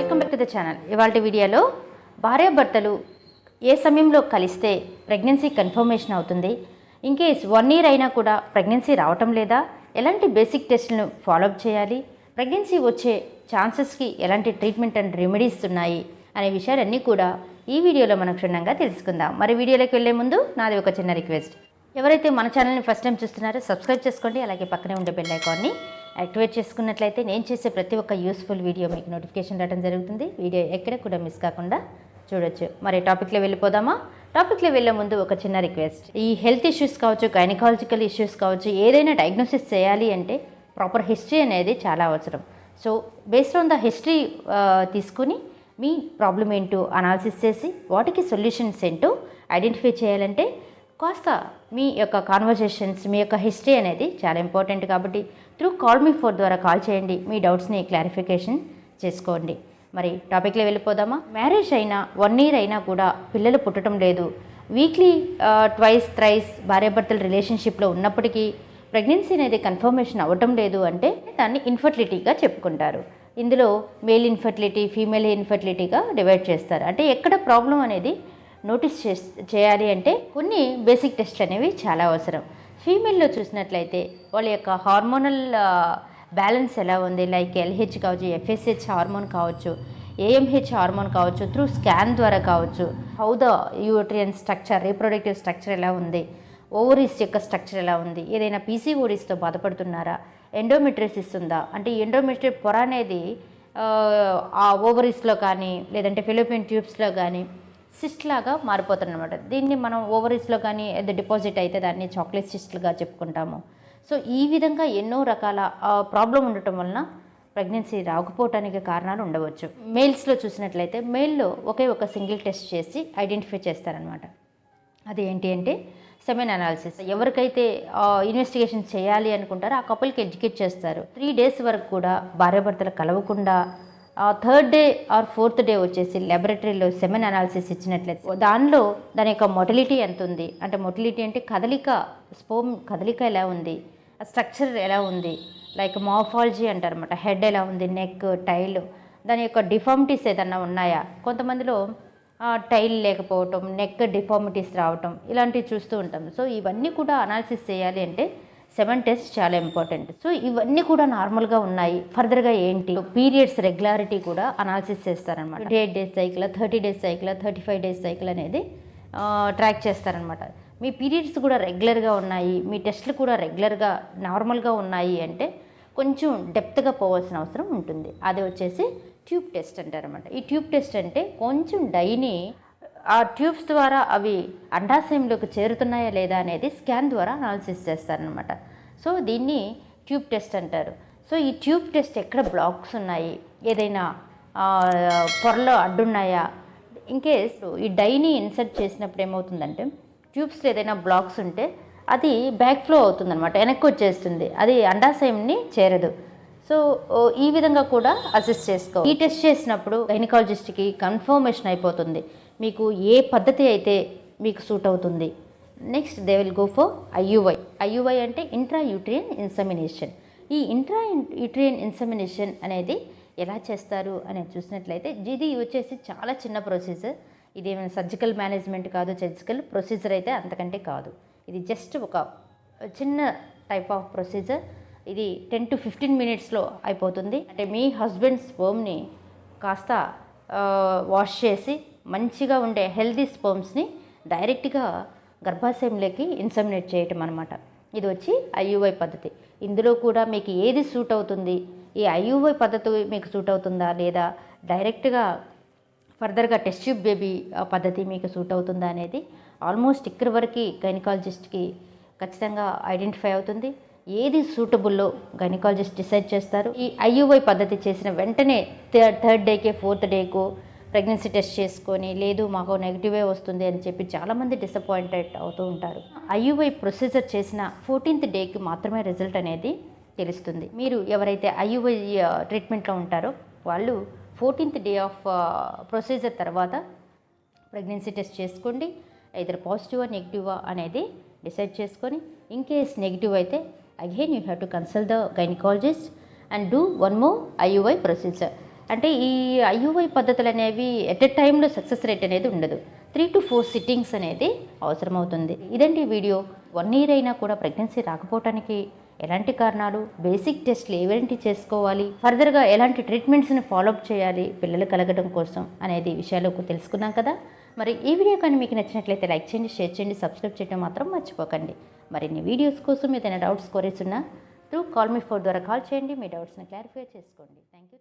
Welcome back to the channel. ఇవాళ వీడియోలో భార్యాభర్తలు ఏ సమయంలో కలిస్తే ప్రెగ్నెన్సీ కన్ఫర్మేషన్ అవుతుంది, ఇన్ కేస్ 1 year అయినా కూడా ప్రెగ్నెన్సీ రావటం లేదా, ఎలాంటి బేసిక్ టెస్ట్లను ఫాలోఅప్ చేయాలి, ప్రెగ్నెన్సీ వచ్చే ఛాన్సెస్కి ఎలాంటి ట్రీట్మెంట్ అండ్ రెమెడీస్ ఉన్నాయి అనే విషయాలన్నీ కూడా ఈ వీడియోలో మనం క్షుణ్ణంగా తెలుసుకుందాం. మరి వీడియోలోకి వెళ్ళే ముందు నాది ఒక చిన్న రిక్వెస్ట్, ఎవరైతే మన ఛానల్ని ఫస్ట్ టైం చూస్తున్నారో సబ్స్క్రైబ్ చేసుకోండి, అలాగే పక్కనే ఉండే బెల్ ఐకాన్ని యాక్టివేట్ చేసుకున్నట్లయితే నేను చేసే ప్రతి ఒక్క యూస్ఫుల్ వీడియో మీకు నోటిఫికేషన్ రావడం జరుగుతుంది. వీడియో ఎక్కడ కూడా మిస్ కాకుండా చూడొచ్చు. మరి టాపిక్లో వెళ్ళిపోదామా? టాపిక్లో వెళ్ళే ముందు ఒక చిన్న రిక్వెస్ట్, ఈ హెల్త్ ఇష్యూస్ కావచ్చు, గైనకాలజికల్ ఇష్యూస్ కావచ్చు, ఏదైనా డయాగ్నోసిస్ చేయాలి అంటే ప్రాపర్ హిస్టరీ అనేది చాలా అవసరం. So based on the history తీసుకుని మీ ప్రాబ్లం ఏంటో అనాలిసిస్ చేసి వాటికి సొల్యూషన్స్ ఏంటో ఐడెంటిఫై చేయాలంటే కాస్త మీ యొక్క కాన్వర్జేషన్స్, మీ యొక్క హిస్టరీ అనేది చాలా ఇంపార్టెంట్. కాబట్టి త్రూ కాల్ మీ ఫోర్ ద్వారా కాల్ చేయండి, మీ డౌట్స్ని క్లారిఫికేషన్ చేసుకోండి. మరి టాపిక్లో వెళ్ళిపోదామా? మ్యారేజ్ అయినా 1 year అయినా కూడా పిల్లలు పుట్టడం లేదు, వీక్లీ ట్వైస్ థ్రైస్ భార్యాభర్తల రిలేషన్షిప్లో ఉన్నప్పటికీ ప్రెగ్నెన్సీ అనేది కన్ఫర్మేషన్ అవ్వటం లేదు అంటే దాన్ని ఇన్ఫర్టిలిటీగా చెప్పుకుంటారు. ఇందులో మేల్ ఇన్ఫర్టిలిటీ, ఫీమేల్ ఇన్ఫర్టిలిటీగా డివైడ్ చేస్తారు. అంటే ఎక్కడ ప్రాబ్లం అనేది నోటీస్ చేయాలి అంటే కొన్ని బేసిక్ టెస్ట్లు అనేవి చాలా అవసరం. ఫీమేల్లో చూసినట్లయితే వాళ్ళ యొక్క హార్మోనల్ బ్యాలెన్స్ ఎలా ఉంది, లైక్ ఎల్హెచ్ కావచ్చు, ఎఫ్ఎస్హెచ్ హార్మోన్ కావచ్చు, ఏఎంహెచ్ హార్మోన్ కావచ్చు, త్రూ స్కాన్ ద్వారా కావచ్చు, how the uterine structure, reproductive structure ఎలా ఉంది, ఓవరీస్ యొక్క స్ట్రక్చర్ ఎలా ఉంది, ఏదైనా పీసీఓడీస్తో బాధపడుతున్నారా, ఎండోమెట్రిసిస్ ఉందా, అంటే ఈ ఎండోమెట్రిక్ పొర అనేది ఆ ఓవరీస్లో కానీ లేదంటే ఫిలోపియన్ ట్యూబ్స్లో కానీ సిస్ట్ లాగా మారిపోతుందన్నమాట. దీన్ని మనం ఓవరీస్లో కానీ ఏదో డిపాజిట్ అయితే దాన్ని చాక్లెట్ సిస్ట్లుగా చెప్పుకుంటాము. సో ఈ విధంగా ఎన్నో రకాల ప్రాబ్లం ఉండటం వలన ప్రెగ్నెన్సీ రాకపోవటానికి కారణాలు ఉండవచ్చు. మేల్స్లో చూసినట్లయితే మేల్లో ఒకే ఒక సింగిల్ టెస్ట్ చేసి ఐడెంటిఫై చేస్తారనమాట. అది ఏంటి అంటే సెమెన్ అనాలిసిస్. ఎవరికైతే ఇన్వెస్టిగేషన్ చేయాలి అనుకుంటారో ఆ కపుల్కి ఎడ్యుకేట్ చేస్తారు. 3 days వరకు కూడా భార్యాభర్తలు కలవకుండా 3rd day are 4th day వచ్చేసి ల్యాబొరేటరీలో సెమెన్ అనాలిసిస్ ఇచ్చినట్లయితే దానిలో దాని యొక్క మొటిలిటీ ఎంత ఉంది, అంటే మొటిలిటీ అంటే కదలిక, స్పోమ్ కదలిక ఎలా ఉంది, స్ట్రక్చర్ ఎలా ఉంది, లైక్ మార్ఫాలజీ అంటారన్నమాట. హెడ్ ఎలా ఉంది, నెక్, టైల్, దాని యొక్క డిఫార్మిటీస్ ఏదన్నా ఉన్నాయా, కొంతమందిలో టైల్ లేకపోవటం, నెక్ డిఫార్మిటీస్ రావటం, ఇలాంటివి చూస్తూ ఉంటాం. సో ఇవన్నీ కూడా అనాలిసిస్ చేయాలి అంటే సెమెన్ టెస్ట్ చాలా ఇంపార్టెంట్. సో ఇవన్నీ కూడా నార్మల్గా ఉన్నాయి. ఫర్దర్గా ఏంటి, పీరియడ్స్ రెగ్యులారిటీ కూడా అనాలిసిస్ చేస్తారనమాట. 28 days cycle, 30 days cycle, 35 days cycle అనేది ట్రాక్ చేస్తారనమాట. మీ పీరియడ్స్ కూడా రెగ్యులర్గా ఉన్నాయి, మీ టెస్ట్లు కూడా రెగ్యులర్గా నార్మల్గా ఉన్నాయి అంటే కొంచెం డెప్త్గా పోవాల్సిన అవసరం ఉంటుంది. అది వచ్చేసి ట్యూబ్ టెస్ట్ అంటారనమాట. ఈ ట్యూబ్ టెస్ట్ అంటే కొంచెం డైని ఆ ట్యూబ్స్ ద్వారా అవి అండాశయంలోకి చేరుతున్నాయా లేదా అనేది స్కాన్ ద్వారా అనాలిసిస్ చేస్తారనమాట. సో దీన్ని ట్యూబ్ టెస్ట్ అంటారు. సో ఈ ట్యూబ్ టెస్ట్ ఎక్కడ బ్లాక్స్ ఉన్నాయి, ఏదైనా పొరలో అడ్డున్నాయా, ఇన్కేస్ ఈ డైని ఇన్సర్ట్ చేసినప్పుడు ఏమవుతుందంటే ట్యూబ్స్లో ఏదైనా బ్లాక్స్ ఉంటే అది బ్యాక్ ఫ్లో అవుతుందన్నమాట, వెనక్కి వచ్చేస్తుంది, అది అండాశయంని చేరదు. సో ఈ విధంగా కూడా అసెస్ చేసుకో. ఈ టెస్ట్ చేసినప్పుడు గైనకాలజిస్ట్కి కన్ఫర్మేషన్ అయిపోతుంది మీకు ఏ పద్ధతి అయితే మీకు సూట్ అవుతుంది. Next they will go for IUI. IUI అంటే ఇంట్రా యూట్రియన్ ఇన్సెమినేషన్. ఈ ఇంట్రా యూట్రియన్ ఇన్సెమినేషన్ అనేది ఎలా చేస్తారు అనేది చూసినట్లయితే ఇది వచ్చేసి చాలా చిన్న ప్రొసీజర్. ఇది ఏమైనా సర్జికల్ మేనేజ్మెంట్ కాదు, సర్జికల్ ప్రొసీజర్ అయితే అంతకంటే కాదు. ఇది జస్ట్ ఒక చిన్న టైప్ ఆఫ్ ప్రొసీజర్. ఇది 10 to 15 minutesలో అయిపోతుంది. అంటే మీ హస్బెండ్ స్పర్మ్ని కాస్త వాష్ చేసి మంచిగా ఉండే హెల్దీ స్పర్మ్స్ని డైరెక్ట్గా గర్భాశయంలోకి ఇన్సెమినేట్ చేయటం అనమాట. ఇది వచ్చి ఐయుఐ పద్ధతి. ఇందులో కూడా మీకు ఏది సూట్ అవుతుంది, ఈ ఐయుఐ పద్ధతి మీకు సూట్ అవుతుందా లేదా డైరెక్ట్గా ఫర్దర్గా టెస్ట్ ట్యూబ్ బేబీ పద్ధతి మీకు సూట్ అవుతుందా అనేది ఆల్మోస్ట్ ఇక్కడి వరకు గైనకాలజిస్ట్కి ఖచ్చితంగా ఐడెంటిఫై అవుతుంది. ఏది సూటబుల్లో గైనకాలజిస్ట్ డిసైడ్ చేస్తారు. ఈ ఐయుఐ పద్ధతి చేసిన వెంటనే 3rd dayకే 4th dayకో ప్రెగ్నెన్సీ టెస్ట్ చేసుకొని లేదు మాకు నెగిటివే వస్తుంది అని చెప్పి చాలామంది డిసప్పాయింటెడ్ అవుతూ ఉంటారు. ఐయుఐ ప్రొసీజర్ చేసిన 14th dayకి మాత్రమే రిజల్ట్ అనేది తెలుస్తుంది. మీరు ఎవరైతే ఐయుఐ ట్రీట్మెంట్లో ఉంటారో వాళ్ళు 14th day ఆఫ్ ప్రొసీజర్ తర్వాత ప్రెగ్నెన్సీ టెస్ట్ చేసుకోండి. ఐదర్ పాజిటివా నెగిటివా అనేది డిసైడ్ చేసుకొని, ఇన్ కేస్ నెగిటివ్ అయితే again you have to consult the gynecologist and do one more IUI procedure. అంటే ఈ ఐయుఐ పద్ధతులు అనేవి ఎట్ ఎ టైంలో సక్సెస్ రేట్ అనేది ఉండదు. 3 to 4 సిట్టింగ్స్ అనేది అవసరమవుతుంది. ఇదండి వీడియో. 1 ఇయర్ అయినా కూడా ప్రెగ్నెన్సీ రాకపోవటానికి ఎలాంటి కారణాలు, బేసిక్ టెస్ట్లు ఏవేంటి చేసుకోవాలి, ఫర్దర్గా ఎలాంటి ట్రీట్మెంట్స్ని ఫాలోఅప్ చేయాలి పిల్లలు కలగడం కోసం అనేది విషయాలకు తెలుసుకున్నాం కదా. మరి ఈ వీడియో కానీ మీకు నచ్చినట్లయితే లైక్ చేయండి, షేర్ చేయండి, సబ్స్క్రైబ్ చేయడం మాత్రం మర్చిపోకండి. మరిన్ని వీడియోస్ కోసం ఏదైనా డౌట్స్, క్వరీస్ ఉన్నా త్రూ కాల్ మీ ఫోర్ ద్వారా కాల్ చేయండి. మీ డౌట్స్ని క్లారిఫై చేసుకోండి. Thank you.